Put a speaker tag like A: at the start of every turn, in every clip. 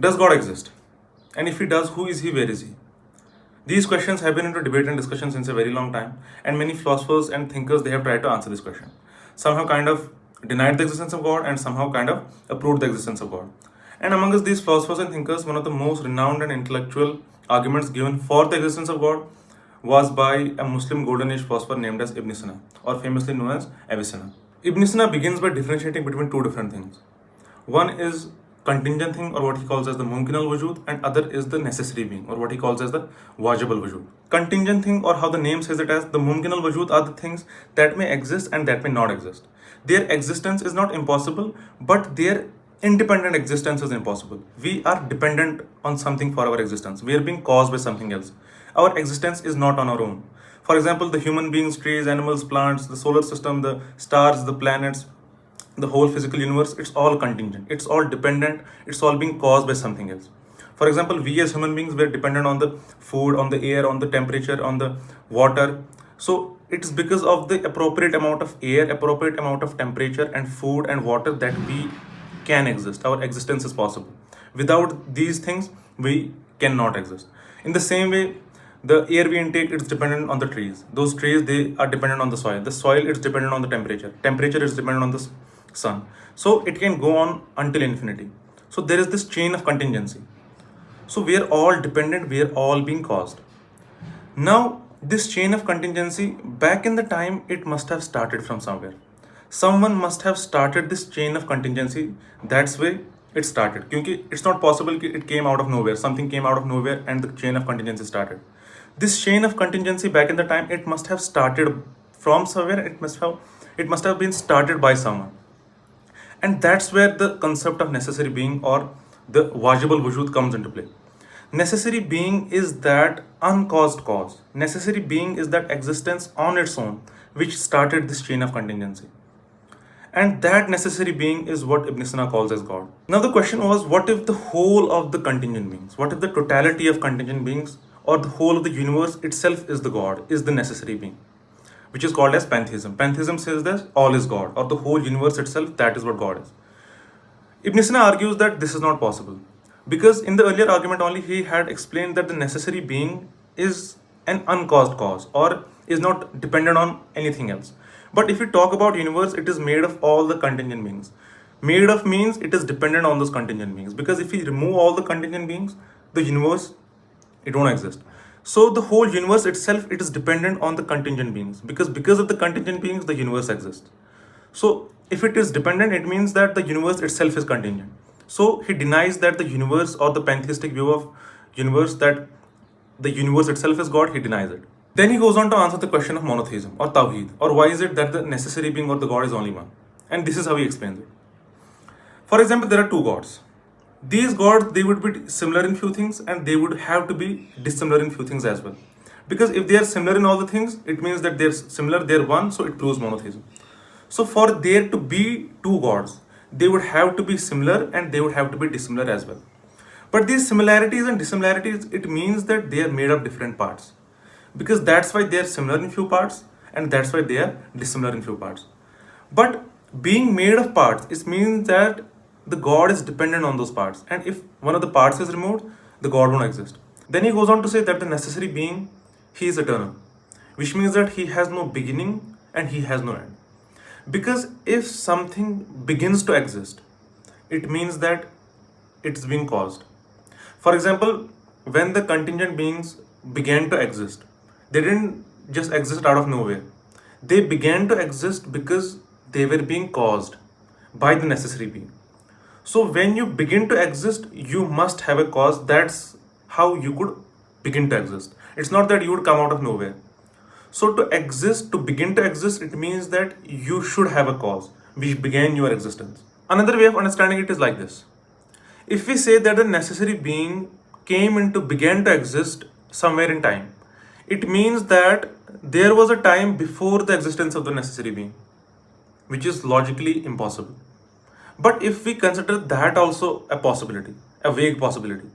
A: Does God exist? And if he does, who is he, where is he? These questions have been into debate and discussion since a very long time, and many philosophers and thinkers, they have tried to answer this question. Some have kind of denied the existence of God and somehow kind of approved the existence of God. And among us, these philosophers and thinkers, one of the most renowned and intellectual arguments given for the existence of God was by a Muslim golden age philosopher named as Ibn Sina, or famously known as Avicenna. Ibn Sina begins by differentiating between two different things. One is contingent thing, or what he calls as the mumkin al-Wujūd, and other is the necessary being, or what he calls as the Wājib al-Wujūd. Contingent thing, or how the name says it as, the mumkin al-Wujūd, are the things that may exist and that may not exist. Their existence is not impossible, but their independent existence is impossible. We are dependent on something for our existence. We are being caused by something else. Our existence is not on our own. For example, the human beings, trees, animals, plants, the solar system, the stars, the planets, the whole physical universe, it's all contingent, it's all dependent, it's all being caused by something else. For example, we as human beings, we're dependent on the food, on the air, on the temperature, on the water. So it's because of the appropriate amount of air, appropriate amount of temperature and food and water that we can exist. Our existence is possible. Without these things, we cannot exist. In the same way, the air we intake, it's dependent on the trees. Those trees, they are dependent on the soil. The soil is dependent on the temperature. Temperature is dependent on the sun. So it can go on until infinity. So there is this chain of contingency. So we are all dependent, we are all being caused. Now, this chain of contingency, back in the time, it must have started from somewhere. Someone must have started this chain of contingency. That's why it started. Because it's not possible it came out of nowhere. Something came out of nowhere and the chain of contingency started. This chain of contingency back in the time, it must have started from somewhere. It must have been started by someone. And that's where the concept of necessary being, or the Wājib al-Wujūd, comes into play. Necessary being is that uncaused cause. Necessary being is that existence on its own which started this chain of contingency. And that necessary being is what Ibn Sina calls as God. Now the question was, what if the whole of the contingent beings, what if the totality of contingent beings, or the whole of the universe itself is the God, is the necessary being, which is called as pantheism. Pantheism says that all is God, or the whole universe itself, that is what God is. Ibn Sina argues that this is not possible, because in the earlier argument only he had explained that the necessary being is an uncaused cause, or is not dependent on anything else. But if we talk about universe, it is made of all the contingent beings. Made of means it is dependent on those contingent beings, because if we remove all the contingent beings, the universe, it won't exist. So the whole universe itself, it is dependent on the contingent beings, because of the contingent beings, the universe exists. So if it is dependent, it means that the universe itself is contingent. So he denies that the universe, or the pantheistic view of universe, that the universe itself is God, he denies it. Then he goes on to answer the question of monotheism, or Tawḥīd, or why is it that the necessary being or the God is only one. And this is how he explains it. For example, there are two gods. These gods, they would be similar in few things, and they would have to be dissimilar in few things as well. Because if they are similar in all the things, it means that they're similar, they're one, so it proves monotheism. So for there to be two gods, they would have to be similar and they would have to be dissimilar as well. But these similarities and dissimilarities, it means that they are made of different parts. Because that's why they are similar in few parts, and that's why they are dissimilar in few parts. But being made of parts, it means that the God is dependent on those parts, and if one of the parts is removed, the God won't exist. Then he goes on to say that the necessary being, he is eternal, which means that he has no beginning and he has no end. Because if something begins to exist, it means that it's being caused. For example, when the contingent beings began to exist, they didn't just exist out of nowhere. They began to exist because they were being caused by the necessary being. So when you begin to exist, you must have a cause. That's how you could begin to exist. It's not that you would come out of nowhere. So to exist, to begin to exist, it means that you should have a cause which began your existence. Another way of understanding it is like this. If we say that the necessary being began to exist somewhere in time, it means that there was a time before the existence of the necessary being, which is logically impossible. But if we consider that also a possibility, a vague possibility,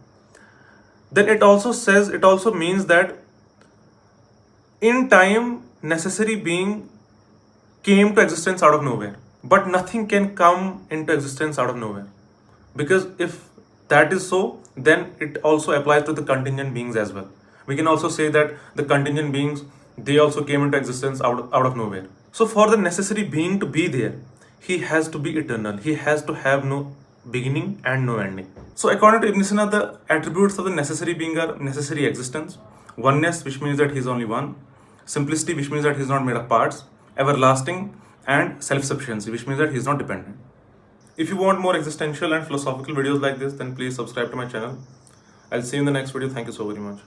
A: then it also means that in time, necessary being came to existence out of nowhere. But nothing can come into existence out of nowhere. Because if that is so, then it also applies to the contingent beings as well. We can also say that the contingent beings, they also came into existence out of nowhere. So for the necessary being to be there, he has to be eternal. He has to have no beginning and no ending. So according to Ibn Sina, the attributes of the necessary being are necessary existence, oneness, which means that he is only one, simplicity, which means that he is not made of parts, everlasting, and self-sufficiency, which means that he is not dependent. If you want more existential and philosophical videos like this, then please subscribe to my channel. I'll see you in the next video. Thank you so very much.